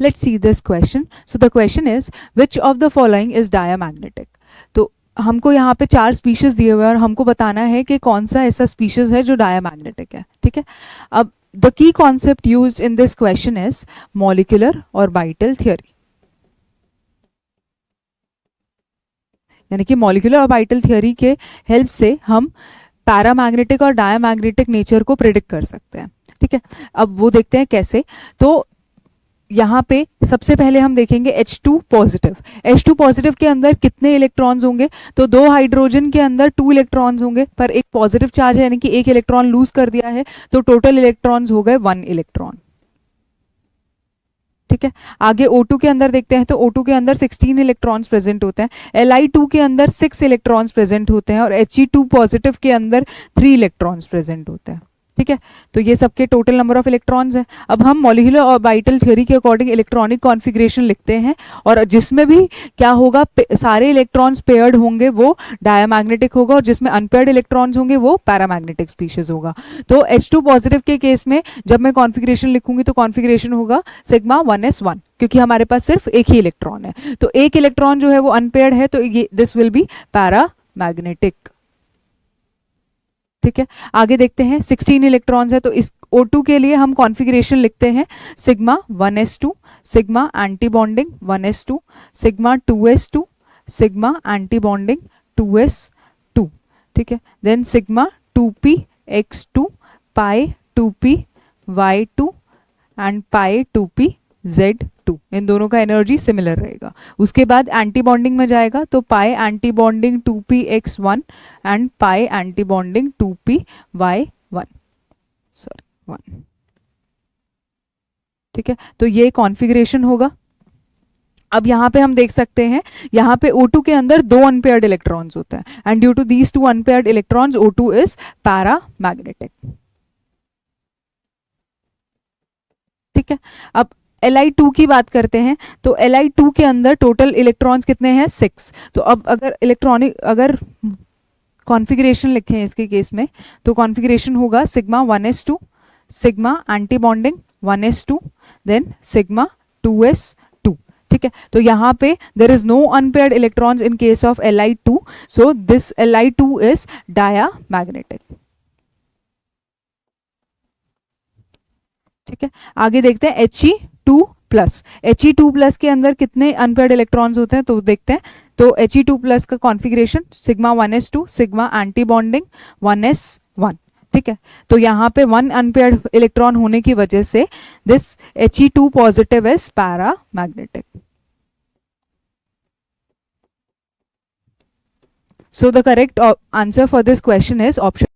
Let's see this question. So the question is, which of the following is diamagnetic? तो हमको यहाँ पे 4 species दिए हुए हैं और हमको बताना है कि कौन सा ऐसा स्पीशीज है जो डायमैग्नेटिक है. ठीक है. अब the key concept used in this question is molecular orbital theory. यानी कि मॉलिक्यूलर ऑर्बिटल थ्योरी के हेल्प से हम पैरामैग्नेटिक और डायमैग्नेटिक नेचर को प्रिडिक्ट कर सकते हैं. ठीक है. अब वो देखते हैं कैसे. तो यहाँ पे सबसे पहले हम देखेंगे H2 पॉजिटिव. H2 पॉजिटिव के अंदर कितने इलेक्ट्रॉन्स होंगे? तो 2 हाइड्रोजन के अंदर 2 इलेक्ट्रॉन्स होंगे, पर एक पॉजिटिव चार्ज है यानी कि एक इलेक्ट्रॉन लूज कर दिया है, तो टोटल इलेक्ट्रॉन्स हो गए 1 इलेक्ट्रॉन. ठीक है. आगे O2 के अंदर देखते हैं. तो O2 के अंदर 16 इलेक्ट्रॉन्स प्रेजेंट होते हैं. Li2 के अंदर 6 इलेक्ट्रॉन्स प्रेजेंट होते हैं और He2 पॉजिटिव के अंदर 3 इलेक्ट्रॉन्स प्रेजेंट होते हैं. ठीक है. तो ये सबके टोटल नंबर ऑफ इलेक्ट्रॉन्स हैं. अब हम मॉलिक्यूलर ऑर्बिटल थ्योरी के अकॉर्डिंग इलेक्ट्रॉनिक कॉन्फ़िगरेशन लिखते हैं और जिसमें भी क्या होगा, सारे इलेक्ट्रॉन्स पेयर्ड होंगे वो डायमैग्नेटिक होगा और जिसमें अनपेयर्ड इलेक्ट्रॉन्स होंगे वो पैरामैग्नेटिक स्पीशीज होगा. तो H2 पॉजिटिव के केस में जब मैं कॉन्फ़िगरेशन लिखूंगी तो कॉन्फ़िगरेशन होगा सिग्मा 1s1, क्योंकि हमारे पास सिर्फ एक ही इलेक्ट्रॉन है. तो एक इलेक्ट्रॉन जो है वो अनपेयर्ड है, तो ये दिस विल बी पैरामैग्नेटिक. ठीक है. आगे देखते हैं. 16 इलेक्ट्रॉन्स है, तो इस O2 के लिए हम कॉन्फ़िगरेशन लिखते हैं sigma 1s2, sigma anti bonding 1s2, sigma 2s2, sigma anti bonding 2s2. ठीक है. Then sigma 2p(x2), pi 2p(y2) and pi 2p(z2). इन दोनों का एनर्जी सिमिलर रहेगा. उसके बाद एंटी बॉन्डिंग में जाएगा, तो pi anti bonding 2p(x1) and pi anti bonding 2p(y1). Sorry 1. ठीक है. तो ये कॉन्फ़िगरेशन होगा. अब यहाँ पे हम देख सकते हैं, यहाँ पे O2 के अंदर 2 अनपेयर्ड इलेक्ट्रॉन्स होते हैं and due to these 2 unpaired electrons O2 is paramagnetic. ठीक है. अब Li2 की बात करते हैं. तो Li2 के अंदर टोटल इलेक्ट्रॉन्स कितने हैं? 6. तो अब अगर कॉन्फ़िगरेशन लिखें इसके केस में, तो कॉन्फ़िगरेशन होगा sigma 1s2, sigma anti bonding 1s2, then sigma 2s2. ठीक है. तो यहाँ पे there is no unpaired electrons in case of Li2, so this Li2 is diamagnetic. ठीक है. आगे देखते हैं He2 प्लस. He2 प्लस के अंदर कितने अनपेयर्ड इलेक्ट्रॉन्स होते हैं तो देखते हैं. तो He2 प्लस का configuration sigma 1s2, sigma anti bonding 1s1. ठीक है. तो यहाँ पे 1 अनपेयर्ड इलेक्ट्रॉन होने की वजह से this He2 positive is paramagnetic. So the correct answer for this question is option